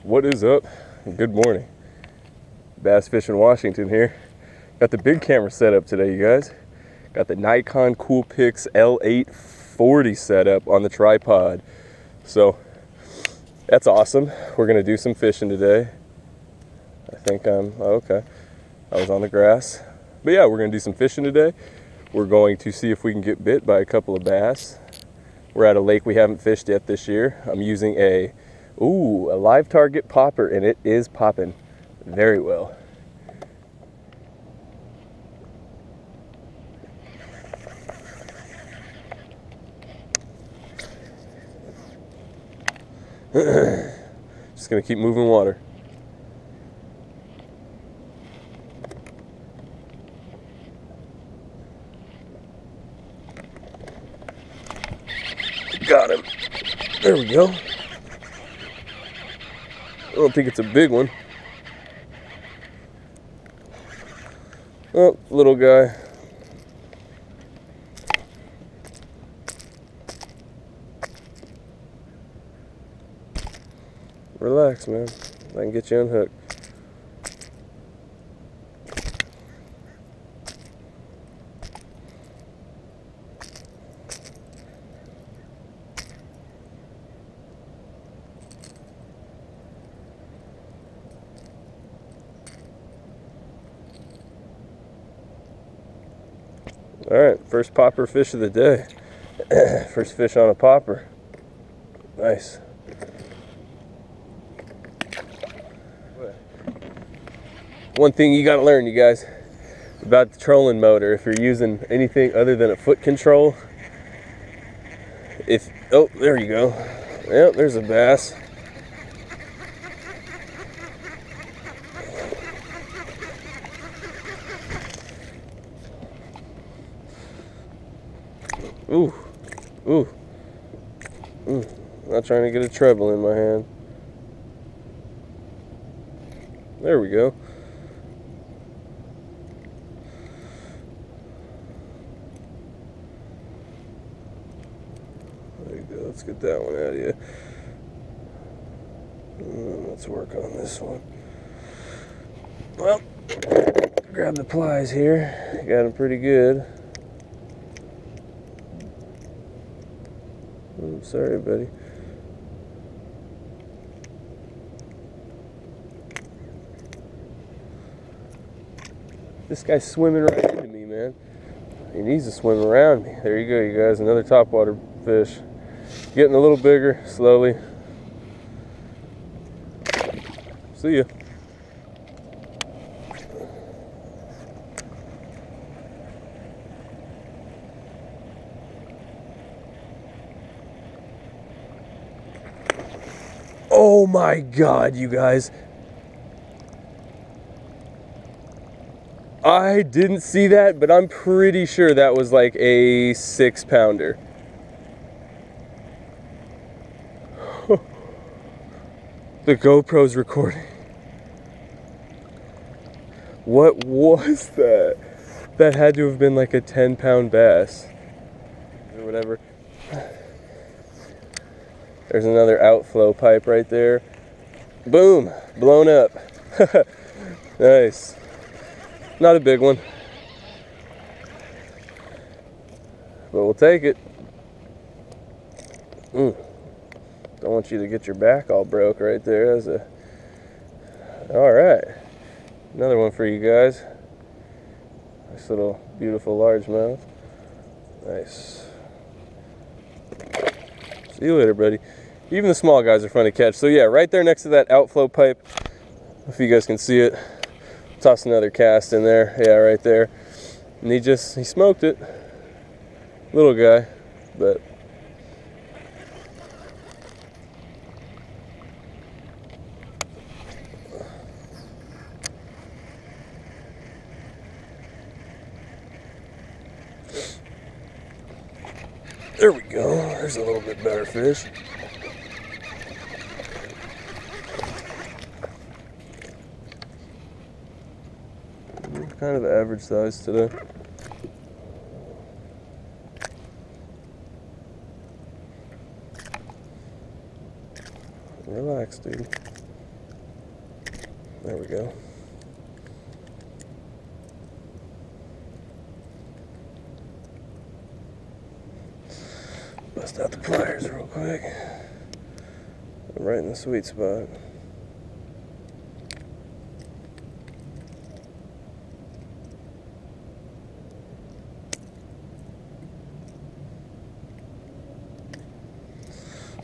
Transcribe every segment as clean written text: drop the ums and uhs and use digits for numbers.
What is up? Good morning. Bass Fishing Washington here. Got the big camera set up today, you guys. Got the Nikon Coolpix L840 set up on the tripod. So that's awesome. We're gonna do some fishing today. I think okay. I was on the grass. But yeah, we're gonna do some fishing today. We're going to see if we can get bit by a couple of bass. We're at a lake we haven't fished yet this year. I'm using a live target popper, and it is popping very well. Just gonna keep moving water. Got him. There we go. I don't think it's a big one. Oh, little guy. Relax, man. I can get you unhooked. All right, first popper fish of the day. First fish on a popper. Nice. One thing you gotta learn, you guys, about the trolling motor, if you're using anything other than a foot control, oh, there you go. Yep, there's a bass. Ooh. Not trying to get a treble in my hand. There we go. There you go. Let's get that one out of you. Let's work on this one. Well, grab the plies here. Got them pretty good. I'm sorry, buddy. This guy's swimming right into me, man. He needs to swim around me. There you go, you guys. Another topwater fish. Getting a little bigger, slowly. See ya. Oh my God, you guys. I didn't see that, but I'm pretty sure that was like a 6-pounder. The GoPro's recording. What was that? That had to have been like a 10-pound bass. Or whatever. There's another outflow pipe right there. Boom! Blown up. Nice. Not a big one, but we'll take it. Don't want you to get your back all broke right there. All right, another one for you guys. Nice little beautiful largemouth. Nice. See you later, buddy. Even the small guys are fun to catch. So yeah, right there next to that outflow pipe, if you guys can see it. Toss another cast in there. Yeah, right there. And he smoked it. Little guy, but there we go. There's a little bit better fish. Kind of average size today. Relax, dude. There we go. Bust out the pliers real quick. Right in the sweet spot.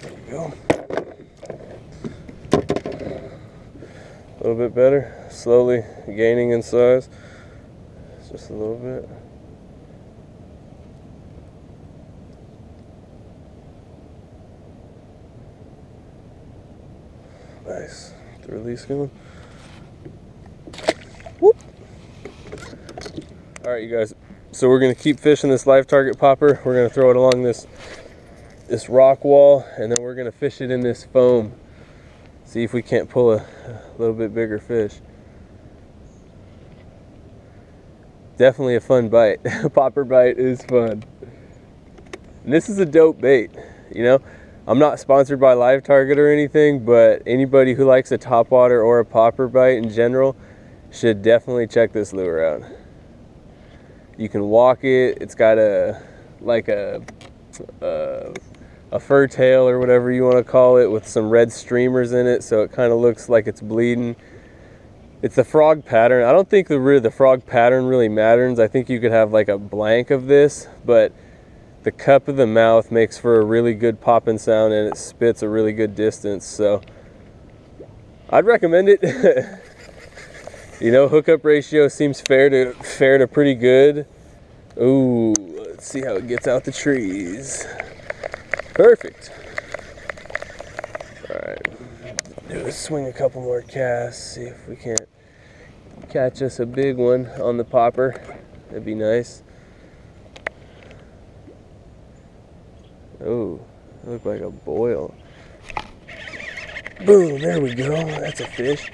There we go. A little bit better. Slowly gaining in size. Just a little bit. Nice. The release going. Whoop. Alright, you guys. So we're going to keep fishing this live target popper. We're going to throw it along this rock wall, and then we're going to fish it in this foam. See if we can't pull a little bit bigger fish. Definitely a fun bite. Popper bite is fun. And this is a dope bait, you know. I'm not sponsored by Live Target or anything, but anybody who likes a topwater or a popper bite in general should definitely check this lure out. You can walk it. It's got a fur tail or whatever you want to call it, with some red streamers in it, so it kind of looks like it's bleeding. It's the frog pattern. I don't think the frog pattern really matters. I think you could have like a blank of this, but the cup of the mouth makes for a really good popping sound, and it spits a really good distance. So I'd recommend it. You know, hookup ratio seems fair to pretty good. Ooh, let's see how it gets out the trees. Perfect. All right, do is swing a couple more casts, see if we can't catch us a big one on the popper. That'd be nice. Oh, it looked like a boil. Boom, there we go. That's a fish.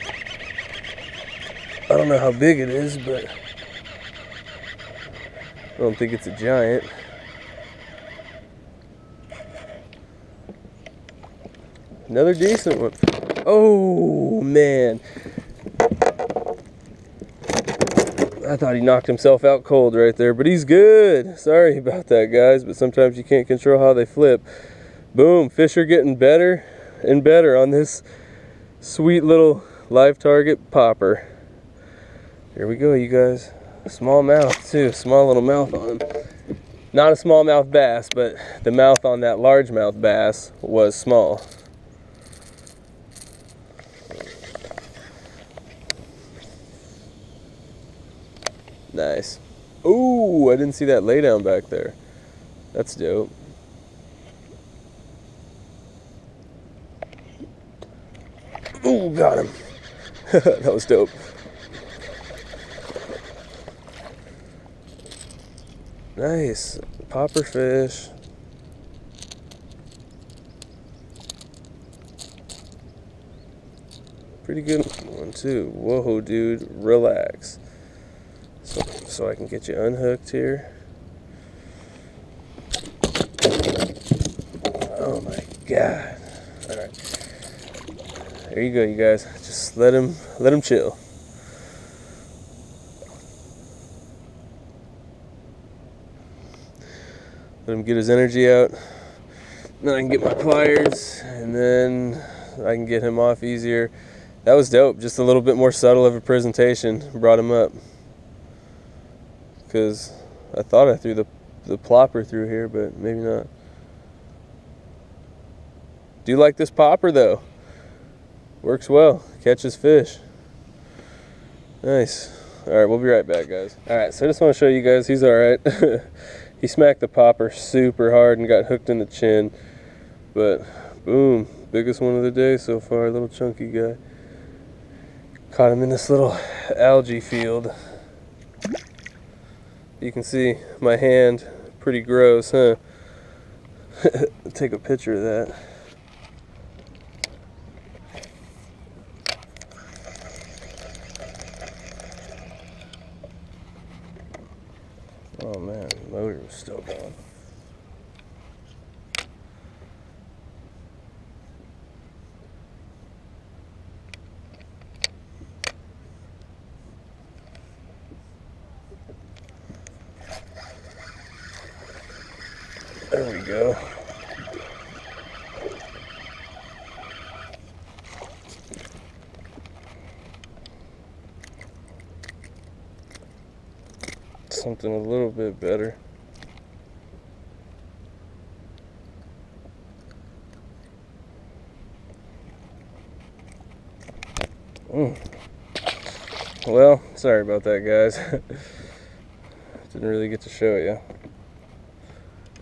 I don't know how big it is, but I don't think it's a giant. Another decent one. Oh, man. I thought he knocked himself out cold right there, but he's good. Sorry about that, guys, but sometimes you can't control how they flip. Boom, fish are getting better and better on this sweet little live target popper. Here we go, you guys. Small mouth, too. Small little mouth on him. Not a smallmouth bass, but the mouth on that largemouth bass was small. Nice. Ooh, I didn't see that lay down back there. That's dope. Ooh, got him. That was dope. Nice. Popper fish. Pretty good one too. Whoa, dude, relax. So I can get you unhooked here. Oh my God. All right. There you go, you guys. Just let him chill. Let him get his energy out. Then I can get my pliers, and then I can get him off easier. That was dope. Just a little bit more subtle of a presentation brought him up. Because I thought I threw the plopper through here, but maybe not. Do like this popper though. Works well. Catches fish. Nice. Alright, we'll be right back, guys. Alright, so I just want to show you guys he's alright. He smacked the popper super hard and got hooked in the chin. But boom, biggest one of the day so far, little chunky guy. Caught him in this little algae field. You can see my hand, pretty gross, huh? Take a picture of that. Oh man, the motor was still going. we go. Something a little bit better. Well, sorry about that, guys. Didn't really get to show you.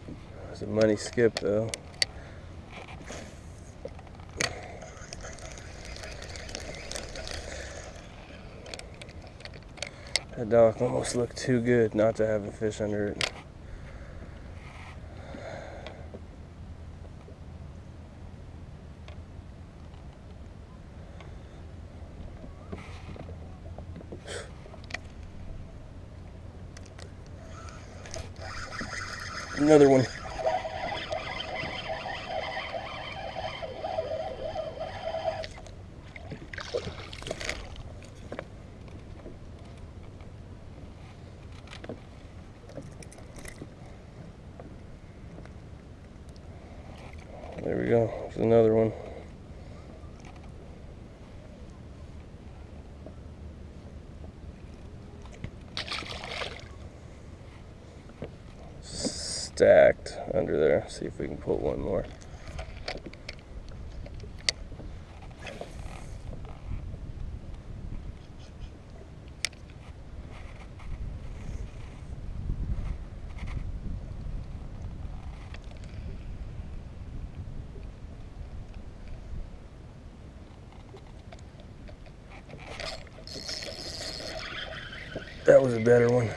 It was a money skip, though. That dock almost looked too good not to have a fish under it. Another one. There we go. There's another one. Stacked under there. See if we can pull one more. That was a better one.